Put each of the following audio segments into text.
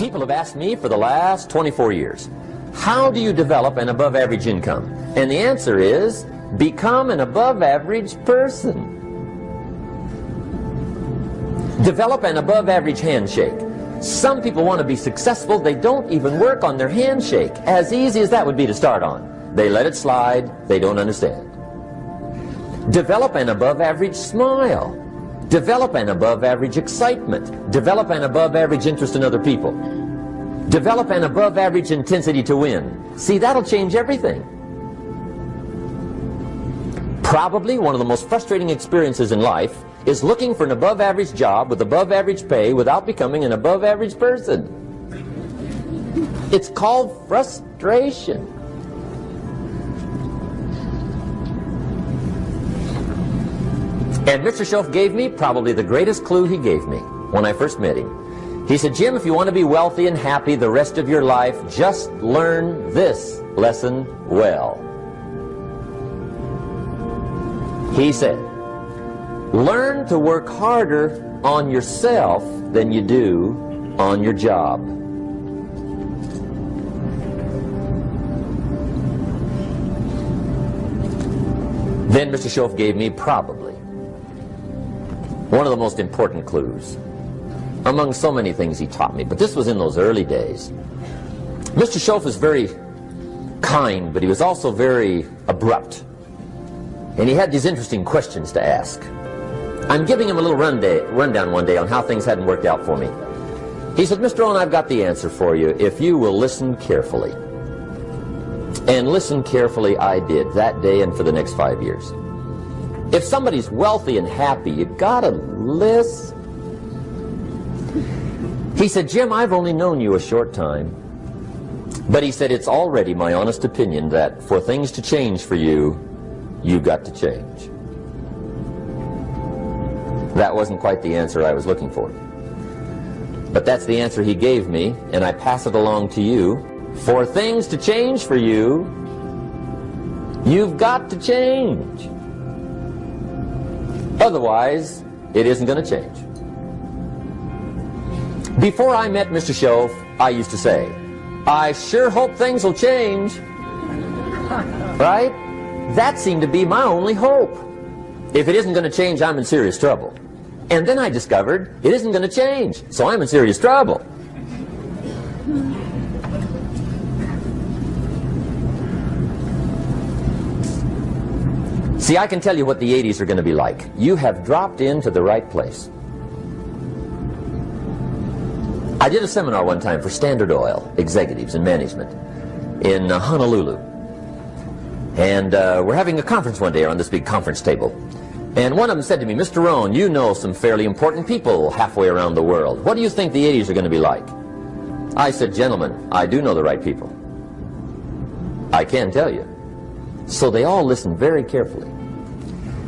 People have asked me for the last 24 years, how do you develop an above-average income? And the answer is, become an above-average person. Develop an above-average handshake. Some people want to be successful, they don't even work on their handshake. As easy as that would be to start on. They let it slide, they don't understand. Develop an above-average smile. Develop an above-average excitement. Develop an above-average interest in other people. Develop an above-average intensity to win. See, that'll change everything. Probably one of the most frustrating experiences in life is looking for an above-average job with above-average pay without becoming an above-average person. It's called frustration. And Mr. Shoaff gave me probably the greatest clue he gave me when I first met him. He said, Jim, if you want to be wealthy and happy the rest of your life, just learn this lesson well. He said, learn to work harder on yourself than you do on your job. Then Mr. Shoaff gave me probably one of the most important clues among so many things he taught me, but this was in those early days. Mr. Shoaff was very kind, but he was also very abrupt. And he had these interesting questions to ask. I'm giving him a little rundown one day on how things hadn't worked out for me. He said, Mr. Rohn, I've got the answer for you if you will listen carefully. And listen carefully I did that day and for the next 5 years. If somebody's wealthy and happy, you gotta listen. He said, Jim, I've only known you a short time. But he said, it's already my honest opinion that for things to change for you, you've got to change. That wasn't quite the answer I was looking for. But that's the answer he gave me, and I pass it along to you. For things to change for you, you've got to change. Otherwise, it isn't going to change. Before I met Mr. Shoaff, I used to say, I sure hope things will change. Right? That seemed to be my only hope. If it isn't going to change, I'm in serious trouble. And then I discovered it isn't going to change, so I'm in serious trouble. See, I can tell you what the 80s are going to be like. You have dropped into the right place. I did a seminar one time for Standard Oil executives and management in Honolulu. And we're having a conference one day on this big conference table. And one of them said to me, Mr. Rohn, you know some fairly important people halfway around the world. What do you think the 80s are going to be like? I said, gentlemen, I do know the right people. I can tell you. So they all listened very carefully.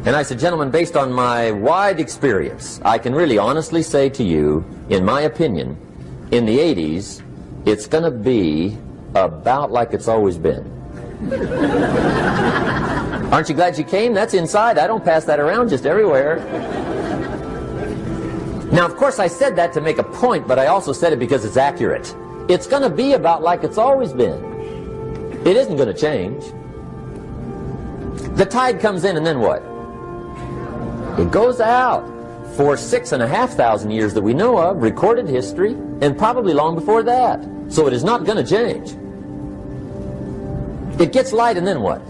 And I said, gentlemen, based on my wide experience, I can really honestly say to you, in my opinion, in the 80s, it's going to be about like it's always been. Aren't you glad you came? That's inside. I don't pass that around just everywhere. Now, of course, I said that to make a point, but I also said it because it's accurate. It's going to be about like it's always been. It isn't going to change. The tide comes in and then what? It goes out. For 6,500 years that we know of, recorded history, and probably long before that. So it is not going to change. It gets light and then what?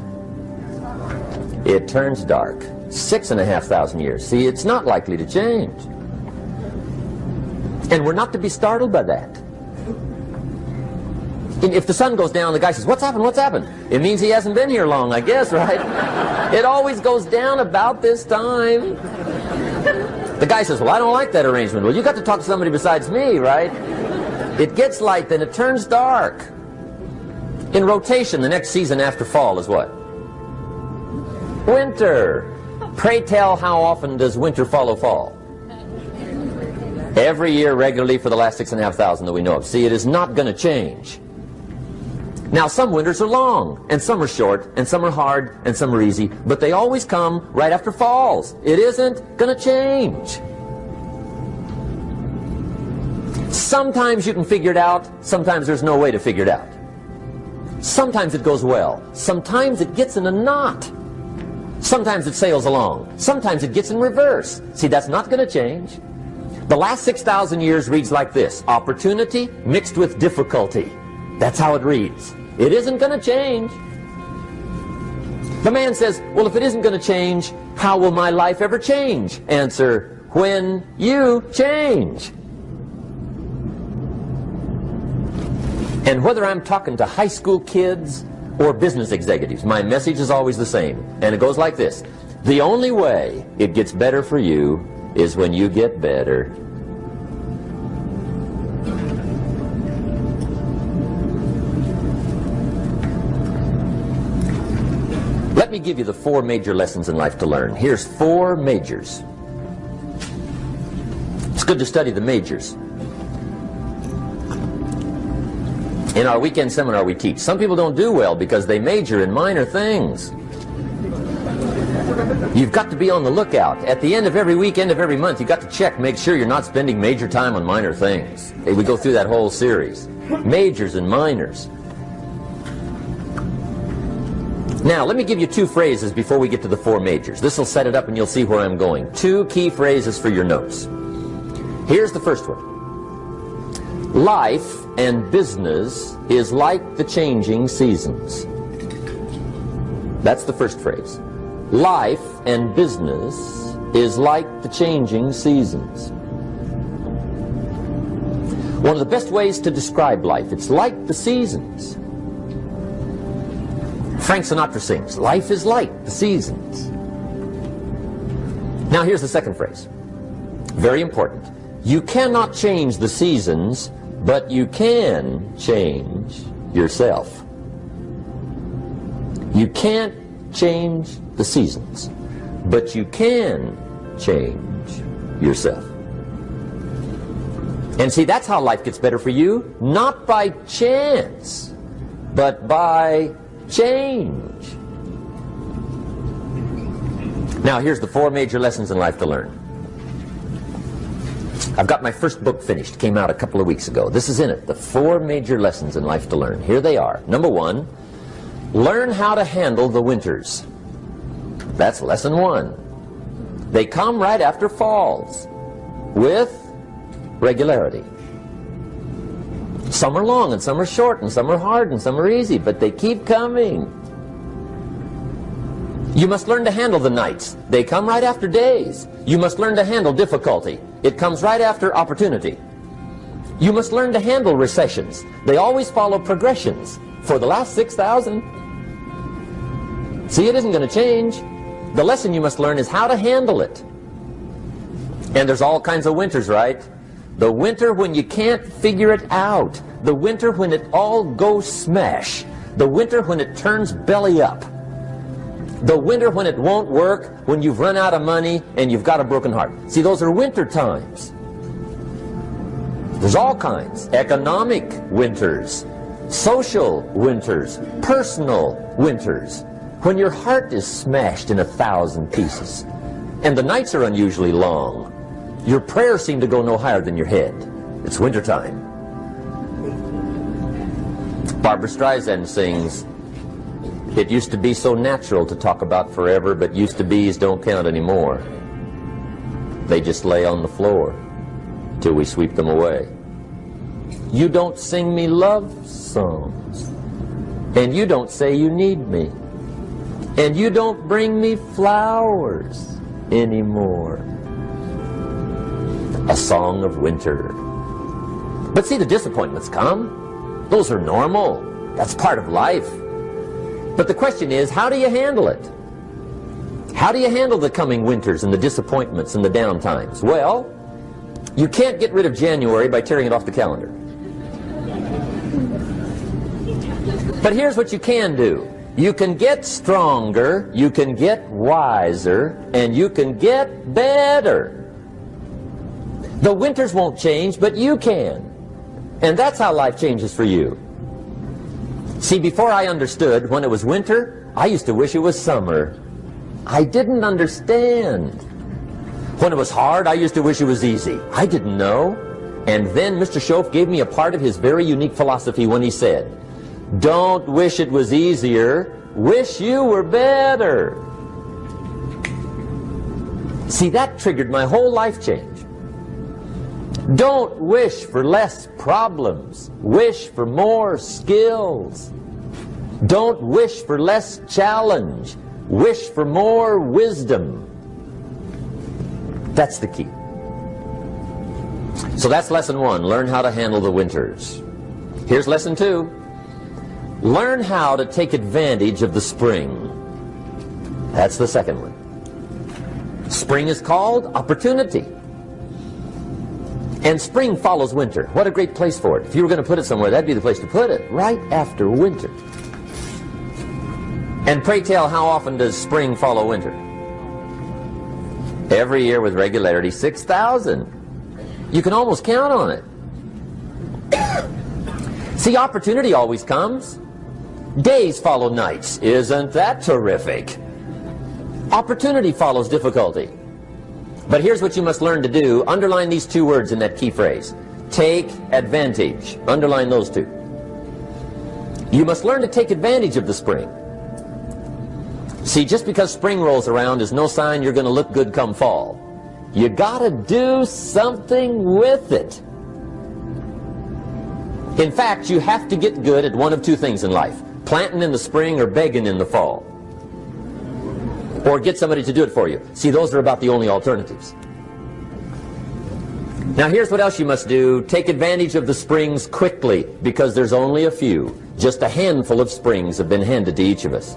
It turns dark. 6,500 years. See, it's not likely to change. And we're not to be startled by that. If the sun goes down, the guy says, what's happened, what's happened? It means he hasn't been here long, I guess, right? It always goes down about this time. The guy says, well, I don't like that arrangement. Well, you got to talk to somebody besides me, right? It gets light, then it turns dark. In rotation, the next season after fall is what? Winter. Pray tell, how often does winter follow fall? Every year regularly for the last 6,500 that we know of. See, it is not going to change. Now, some winters are long, and some are short, and some are hard, and some are easy, but they always come right after falls. It isn't going to change. Sometimes you can figure it out, sometimes there's no way to figure it out. Sometimes it goes well, sometimes it gets in a knot. Sometimes it sails along, sometimes it gets in reverse. See, that's not going to change. The last 6,000 years reads like this: opportunity mixed with difficulty. That's how it reads. It isn't going to change. The man says, well, if it isn't going to change, how will my life ever change? Answer, when you change. And whether I'm talking to high school kids or business executives, my message is always the same. And it goes like this: the only way it gets better for you is when you get better. Let me give you the 4 major lessons in life to learn. Here's 4 majors. It's good to study the majors. In our weekend seminar we teach. Some people don't do well because they major in minor things. You've got to be on the lookout. At the end of every week, end of every month, you've got to check, make sure you're not spending major time on minor things. We go through that whole series. Majors and minors. Now, let me give you 2 phrases before we get to the 4 majors. This will set it up and you'll see where I'm going. 2 key phrases for your notes. Here's the first one. Life and business is like the changing seasons. That's the first phrase. Life and business is like the changing seasons. One of the best ways to describe life, it's like the seasons. Frank Sinatra sings, life is like the seasons. Now here's the second phrase. Very important. You cannot change the seasons, but you can change yourself. You can't change the seasons, but you can change yourself. And see, that's how life gets better for you, not by chance, but by change. Now, here's the 4 major lessons in life to learn. I've got my first book finished, came out a couple of weeks ago. This is in it, the 4 major lessons in life to learn. Here they are. Number 1, learn how to handle the winters. That's lesson 1. They come right after falls, with regularity. Some are long and some are short and some are hard and some are easy, but they keep coming. You must learn to handle the nights. They come right after days. You must learn to handle difficulty. It comes right after opportunity. You must learn to handle recessions. They always follow progressions. For the last 6,000. See, it isn't going to change. The lesson you must learn is how to handle it. And there's all kinds of winters, right? The winter when you can't figure it out. The winter when it all goes smash. The winter when it turns belly up. The winter when it won't work, when you've run out of money and you've got a broken heart. See, those are winter times. There's all kinds. Economic winters, social winters, personal winters. When your heart is smashed in 1,000 pieces and the nights are unusually long, your prayers seem to go no higher than your head. It's wintertime. Barbara Streisand sings, "It used to be so natural to talk about forever, but used to be's don't count anymore. They just lay on the floor till we sweep them away. You don't sing me love songs, and you don't say you need me, and you don't bring me flowers anymore." A song of winter. But see, the disappointments come. Those are normal. That's part of life. But the question is, how do you handle it? How do you handle the coming winters and the disappointments and the downtimes? Well, you can't get rid of January by tearing it off the calendar. But here's what you can do. You can get stronger, you can get wiser, and you can get better. The winters won't change, but you can. And that's how life changes for you. See, before I understood, when it was winter, I used to wish it was summer. I didn't understand. When it was hard, I used to wish it was easy. I didn't know. And then Mr. Schoaf gave me a part of his very unique philosophy when he said, "Don't wish it was easier, wish you were better." See, that triggered my whole life change. Don't wish for less problems, wish for more skills. Don't wish for less challenge, wish for more wisdom. That's the key. So that's lesson 1, learn how to handle the winters. Here's lesson 2, learn how to take advantage of the spring. That's the second one. Spring is called opportunity. And spring follows winter. What a great place for it. If you were going to put it somewhere, that'd be the place to put it, right after winter. And pray tell, how often does spring follow winter? Every year with regularity, 6,000. You can almost count on it. See, opportunity always comes. Days follow nights. Isn't that terrific? Opportunity follows difficulty. But here's what you must learn to do. Underline these 2 words in that key phrase. Take advantage. Underline those 2. You must learn to take advantage of the spring. See, just because spring rolls around is no sign you're going to look good come fall. You gotta do something with it. In fact, you have to get good at one of 2 things in life. Planting in the spring or begging in the fall. Or get somebody to do it for you. See, those are about the only alternatives. Now here's what else you must do. Take advantage of the springs quickly, because there's only a few. Just a handful of springs have been handed to each of us.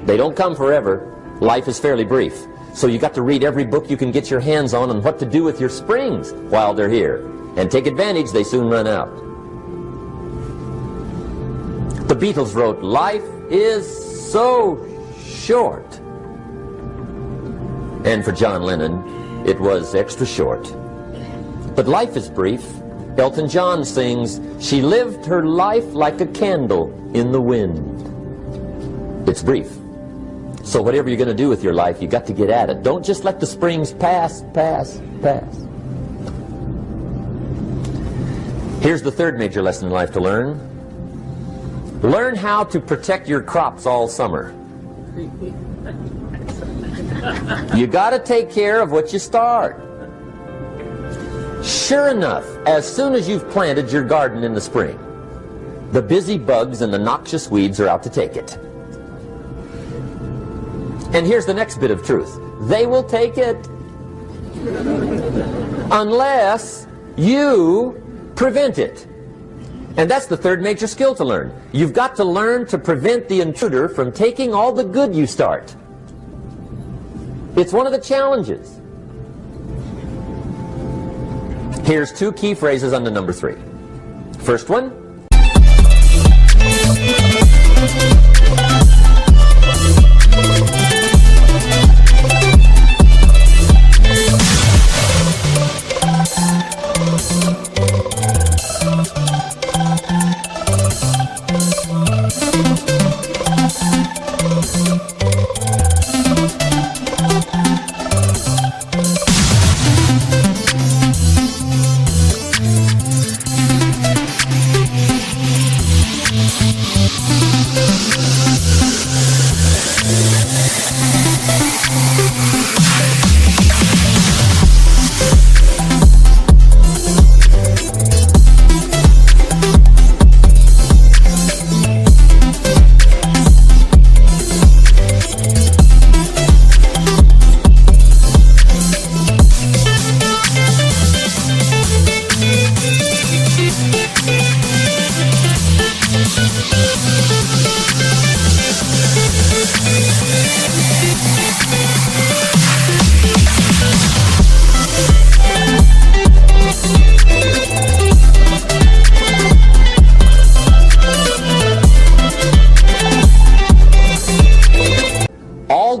They don't come forever. Life is fairly brief. So you got to read every book you can get your hands on what to do with your springs while they're here. And take advantage, they soon run out. The Beatles wrote, "Life is so short." And for John Lennon, it was extra short. But life is brief. Elton John sings, "She lived her life like a candle in the wind." It's brief. So whatever you're going to do with your life, you got to get at it. Don't just let the springs pass. Here's the third major lesson in life to learn. Learn how to protect your crops all summer. You got to take care of what you start. Sure enough, as soon as you've planted your garden in the spring, the busy bugs and the noxious weeds are out to take it. And here's the next bit of truth. They will take it unless you prevent it. And that's the third major skill to learn. You've got to learn to prevent the intruder from taking all the good you start. It's one of the challenges. Here's 2 key phrases under number 3. First one.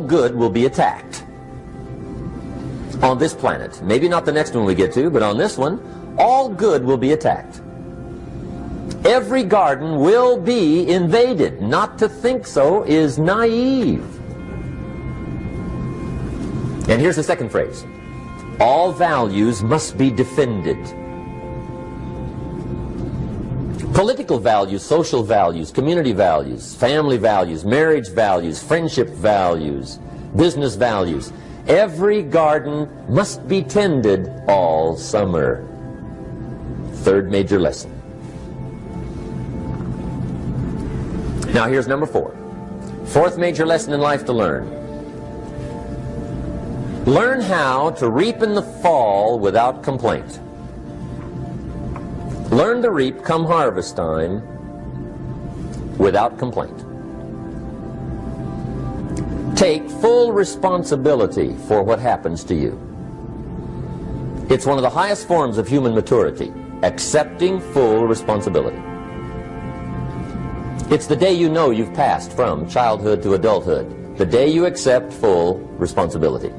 Good will be attacked on this planet. Maybe not the next one we get to, but on this one, all good will be attacked. Every garden will be invaded. Not to think so is naive. And here's the second phrase. All values must be defended. Political values, social values, community values, family values, marriage values, friendship values, business values. Every garden must be tended all summer. Third major lesson. Now here's number 4. Fourth major lesson in life to learn. Learn how to reap in the fall without complaint. Learn to reap come harvest time without complaint. Take full responsibility for what happens to you. It's one of the highest forms of human maturity, accepting full responsibility. It's the day you know you've passed from childhood to adulthood, the day you accept full responsibility.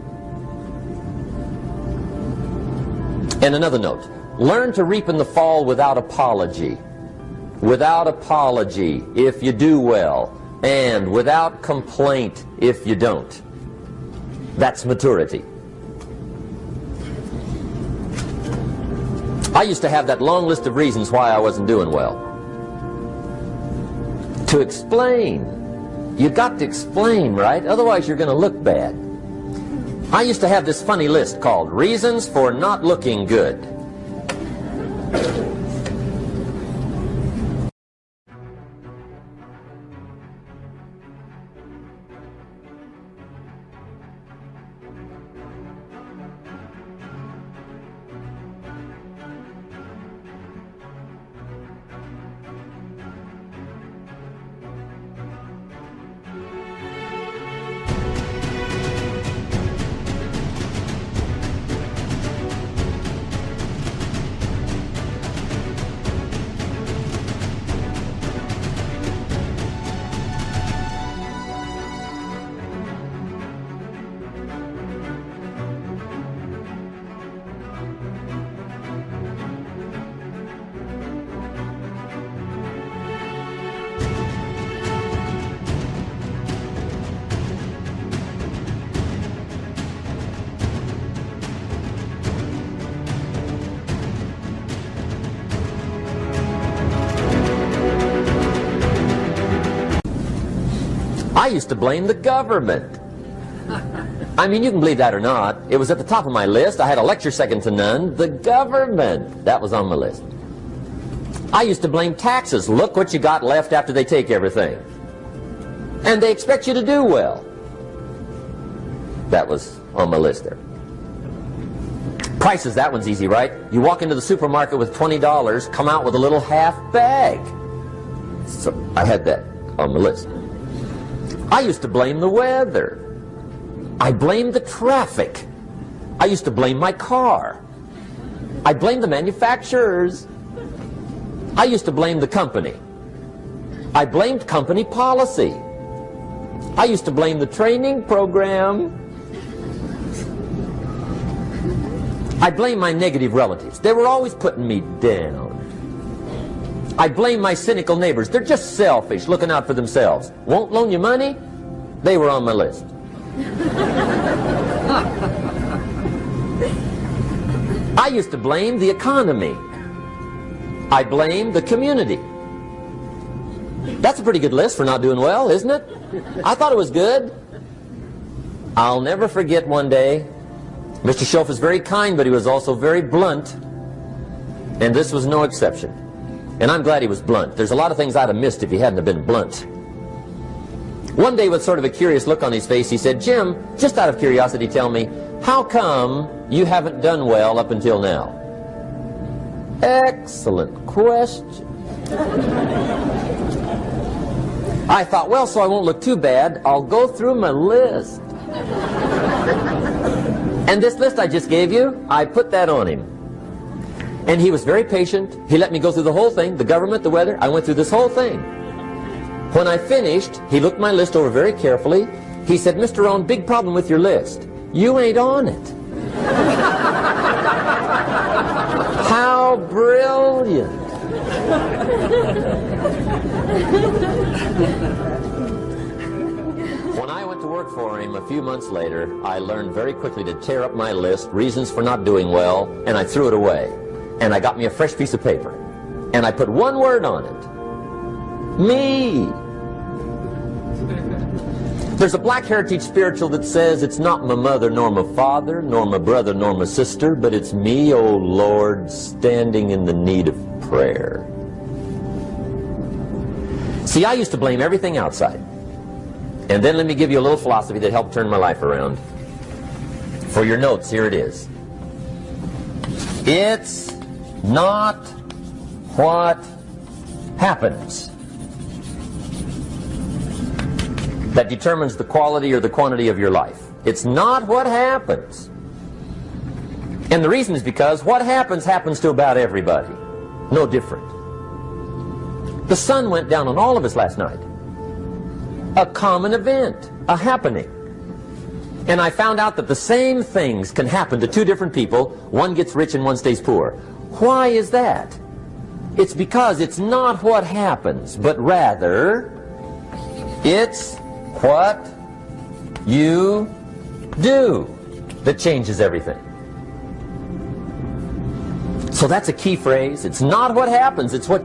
And another note, learn to reap in the fall without apology. Without apology if you do well, and without complaint if you don't. That's maturity. I used to have that long list of reasons why I wasn't doing well. To explain. You got to explain, right? Otherwise you're going to look bad. I used to have this funny list called Reasons for Not Looking Good. I used to blame the government. I mean, you can believe that or not. It was at the top of my list. I had a lecture second to none. The government. That was on my list. I used to blame taxes. Look what you got left after they take everything. And they expect you to do well. That was on my list there. Prices, that one's easy, right? You walk into the supermarket with $20, come out with a little half bag. So I had that on my list. I used to blame the weather. I blamed the traffic. I used to blame my car. I blamed the manufacturers. I used to blame the company. I blamed company policy. I used to blame the training program. I blame my negative relatives. They were always putting me down. I blame my cynical neighbors. They're just selfish, looking out for themselves. Won't loan you money? They were on my list. I used to blame the economy. I blamed the community. That's a pretty good list for not doing well, isn't it? I thought it was good. I'll never forget one day, Mr. Schoaf was very kind, but he was also very blunt. And this was no exception. And I'm glad he was blunt. There's a lot of things I'd have missed if he hadn't have been blunt. One day, with sort of a curious look on his face, he said, "Jim, just out of curiosity, tell me, how come you haven't done well up until now?" Excellent question. I thought, well, so I won't look too bad, I'll go through my list. And this list I just gave you, I put that on him. And he was very patient. He let me go through the whole thing, the government, the weather. I went through this whole thing. When I finished, he looked my list over very carefully. He said, "Mr. Rohn, big problem with your list. You ain't on it." How brilliant. When I went to work for him a few months later, I learned very quickly to tear up my list, reasons for not doing well, and I threw it away. And I got me a fresh piece of paper. and I put one word on it. Me. There's a Black Heritage spiritual that says it's not my mother nor my father, nor my brother nor my sister, but it's me, oh Lord, standing in the need of prayer. See, I used to blame everything outside. And then let me give you a little philosophy that helped turn my life around. For your notes, here it is. It's not what happens that determines the quality or the quantity of your life. It's not what happens. And the reason is because what happens to about everybody. No different. The sun went down on all of us last night. A common event, a happening. And I found out that the same things can happen to two different people. One gets rich and one stays poor. Why is that? It's because it's not what happens, but rather it's what you do that changes everything. So that's a key phrase. It's not what happens, it's what